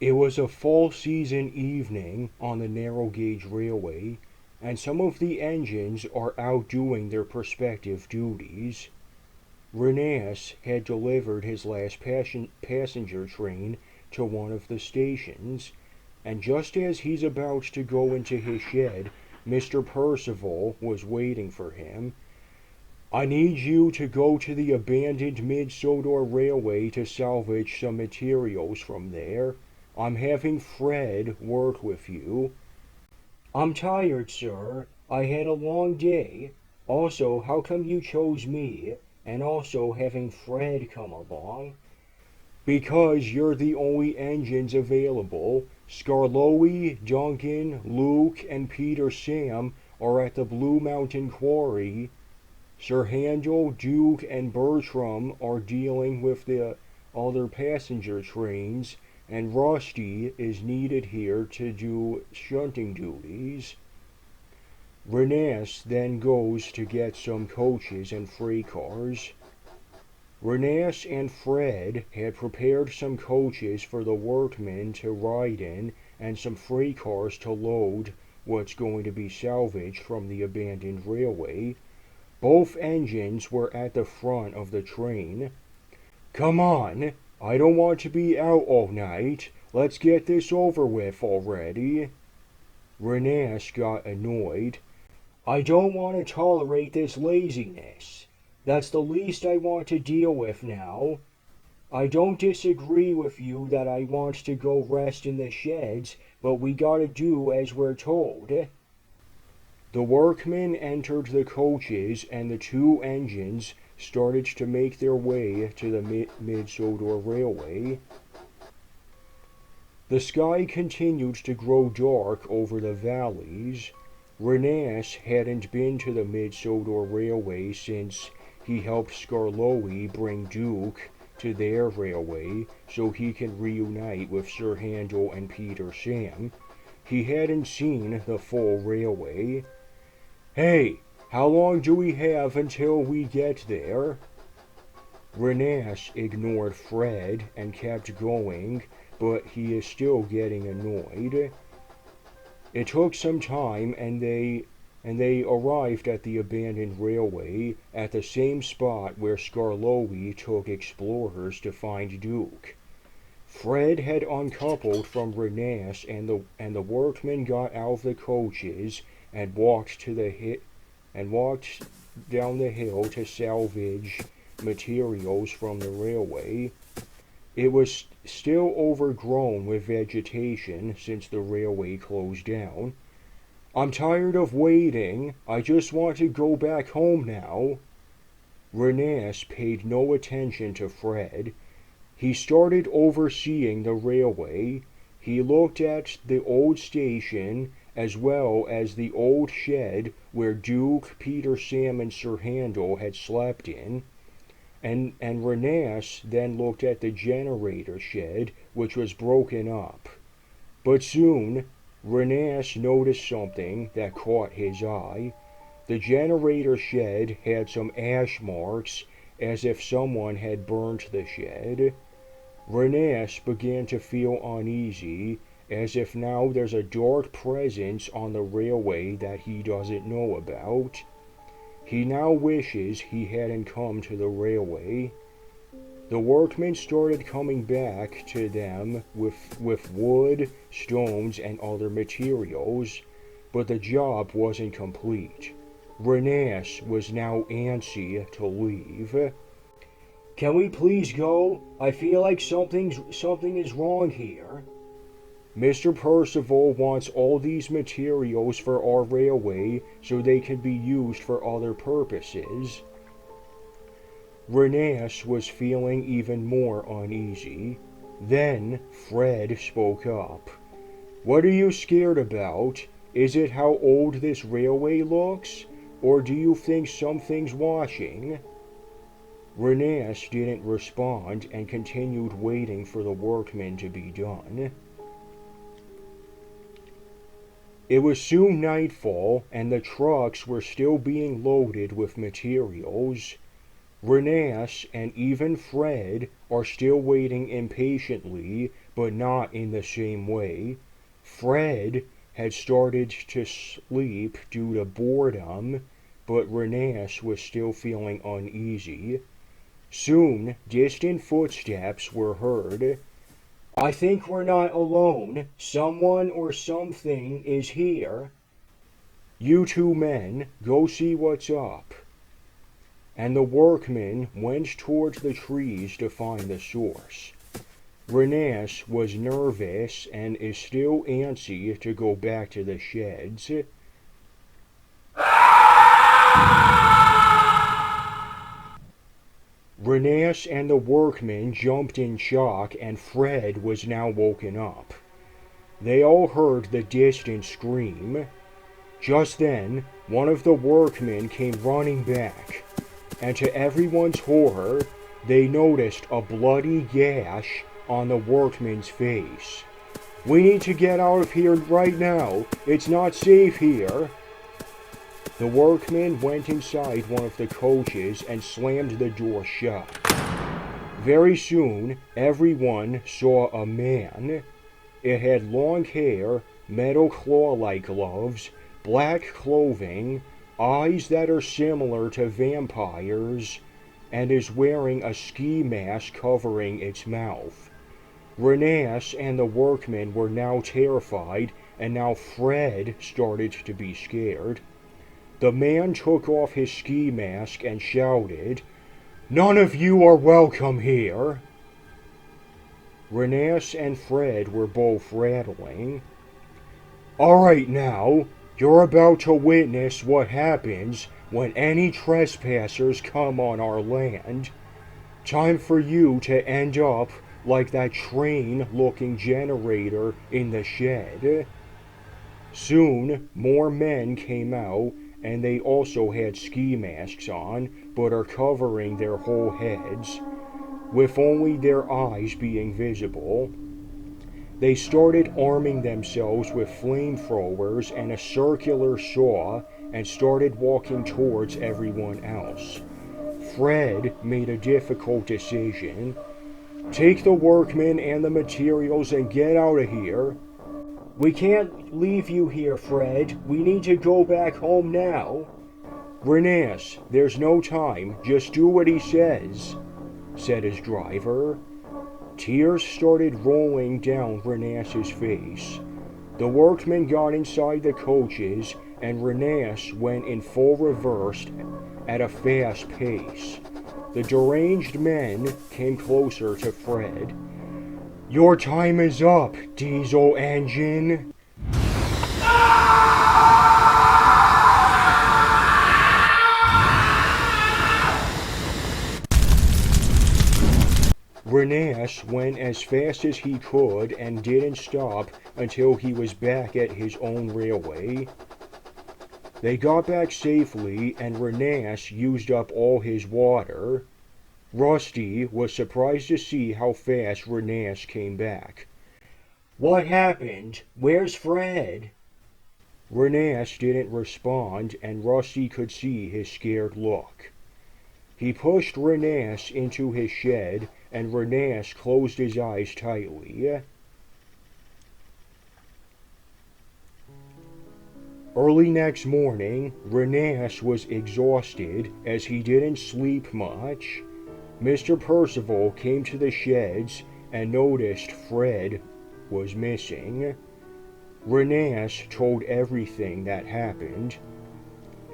It was a fall season evening on the narrow gauge railway, and some of the engines are out doing their prospective duties. Rheneas had delivered his last passenger train to one of the stations, and just as he's about to go into his shed, Mr. Percival was waiting for him. "I need you to go to the abandoned Mid Sodor Railway to salvage some materials from there. I'm having Fred work with you." "I'm tired, sir. I had a long day. Also, how come you chose me, and also having Fred come along?" "Because you're the only engines available. Skarloey, Duncan, Luke, and Peter Sam are at the Blue Mountain Quarry. Sir Handel, Duke, and Bertram are dealing with the other passenger trains, and Rusty is needed here to do shunting duties." Rheneas then goes to get some coaches and freight cars. Rheneas and Fred had prepared some coaches for the workmen to ride in and some freight cars to load what's going to be salvaged from the abandoned railway. Both engines were at the front of the train. "Come on! I don't want to be out all night. Let's get this over with already." Rheneas got annoyed. "I don't want to tolerate this laziness. That's the least I want to deal with now. I don't disagree with you that I want to go rest in the sheds, but we gotta do as we're told." The workmen entered the coaches, and the two engines started to make their way to the Mid Sodor Railway. The sky continued to grow dark over the valleys. Rheneas hadn't been to the Mid Sodor Railway since he helped Skarloey bring Duke to their railway so he can reunite with Sir Handel and Peter Sam. He hadn't seen the full railway. "Hey, how long do we have until we get there?" Rheneas ignored Fred and kept going, but he is still getting annoyed. It took some time, and they arrived at the abandoned railway at the same spot where Skarloey took explorers to find Duke. Fred had uncoupled from Rheneas, and the workmen got out of the coaches and walked down the hill to salvage materials from the railway. It was still overgrown with vegetation since the railway closed down. "I'm tired of waiting. I just want to go back home now." Rheneas paid no attention to Fred. He started overseeing the railway. He looked at the old station as well as the old shed where Duke, Peter Sam, and Sir Handel had slept in. And Rheneas then looked at the generator shed, which was broken up. But soon, Rheneas noticed something that caught his eye. The generator shed had some ash marks, as if someone had burnt the shed. Rheneas began to feel uneasy, as if now there's a dark presence on the railway that he doesn't know about. He now wishes he hadn't come to the railway. The workmen started coming back to them with wood, stones, and other materials, but the job wasn't complete. Rheneas was now antsy to leave. "Can we please go? I feel like something is wrong here." "Mr. Percival wants all these materials for our railway so they can be used for other purposes." Rheneas was feeling even more uneasy. Then Fred spoke up. "What are you scared about? Is it how old this railway looks? Or do you think something's washing?" Rheneas didn't respond and continued waiting for the workmen to be done. It was soon nightfall, and the trucks were still being loaded with materials. Rheneas and even Fred are still waiting impatiently, but not in the same way. Fred had started to sleep due to boredom, but Rheneas was still feeling uneasy. Soon, distant footsteps were heard. "I think we're not alone. Someone or something is here." "You two men, go see what's up." And the workmen went towards the trees to find the source. Rheneas was nervous and is still antsy to go back to the sheds. Rheneas and the workmen jumped in shock, and Fred was now woken up. They all heard the distant scream. Just then, one of the workmen came running back, and to everyone's horror, they noticed a bloody gash on the workman's face. "We need to get out of here right now. It's not safe here." The workmen went inside one of the coaches and slammed the door shut. Very soon, everyone saw a man. It had long hair, metal claw-like gloves, black clothing, eyes that are similar to vampires, and is wearing a ski mask covering its mouth. Rheneas and the workmen were now terrified, and now Fred started to be scared. The man took off his ski mask and shouted, "None of you are welcome here." Rheneas and Fred were both rattling. "All right now, you're about to witness what happens when any trespassers come on our land. Time for you to end up like that train-looking generator in the shed." Soon, more men came out, and they also had ski masks on, but are covering their whole heads, with only their eyes being visible. They started arming themselves with flamethrowers and a circular saw, and started walking towards everyone else. Fred made a difficult decision. "Take the workmen and the materials and get out of here." "We can't leave you here, Fred. We need to go back home now." "Rheneas, there's no time. Just do what he says," said his driver. Tears started rolling down Rheneas's face. The workmen got inside the coaches, and Rheneas went in full reverse at a fast pace. The deranged men came closer to Fred. "Your time is up, diesel engine." Rheneas went as fast as he could and didn't stop until he was back at his own railway. They got back safely, and Rheneas used up all his water. Rusty was surprised to see how fast Rheneas came back. "What happened? Where's Fred?" Rheneas didn't respond, and Rusty could see his scared look. He pushed Rheneas into his shed, and Rheneas closed his eyes tightly. Early next morning, Rheneas was exhausted as he didn't sleep much. Mr. Percival came to the sheds and noticed Fred was missing. Rheneas told everything that happened.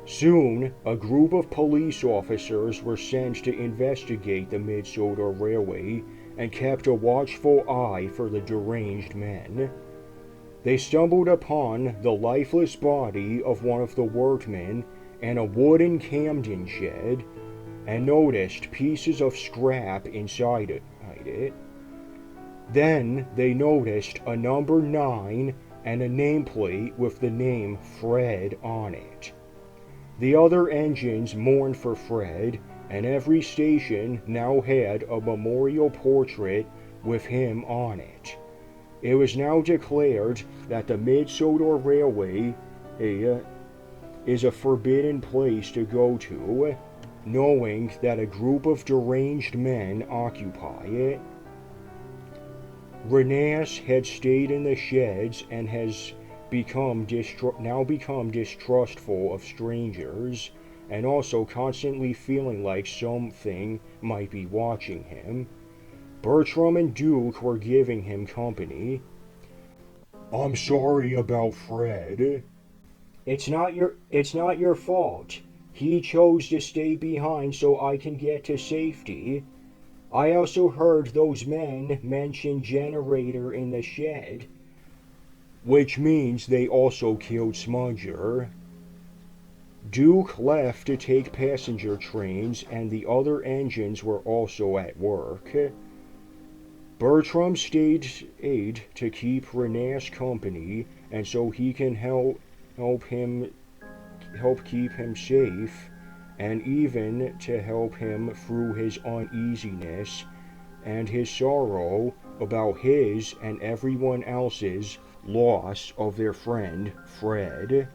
Soon, a group of police officers were sent to investigate the Mid Sodor Railway and kept a watchful eye for the deranged men. They stumbled upon the lifeless body of one of the workmen and a wooden Camden shed, and noticed pieces of scrap inside it. Then they noticed a number 9 and a nameplate with the name Fred on it. The other engines mourned for Fred, and every station now had a memorial portrait with him on it. It was now declared that the Mid Sodor Railway is a forbidden place to go to. knowing that a group of deranged men occupy it. Rheneas had stayed in the sheds and has now become distrustful of strangers, and also constantly feeling like something might be watching him. Bertram and Duke were giving him company. "I'm sorry about Fred." It's not your fault. He chose to stay behind so I can get to safety. I also heard those men mention generator in the shed. Which means they also killed Smudger. Duke left to take passenger trains, and the other engines were also at work. Bertram stayed to keep Rheneas company, and so he can help keep him safe, and even to help him through his uneasiness and his sorrow about his and everyone else's loss of their friend Fred.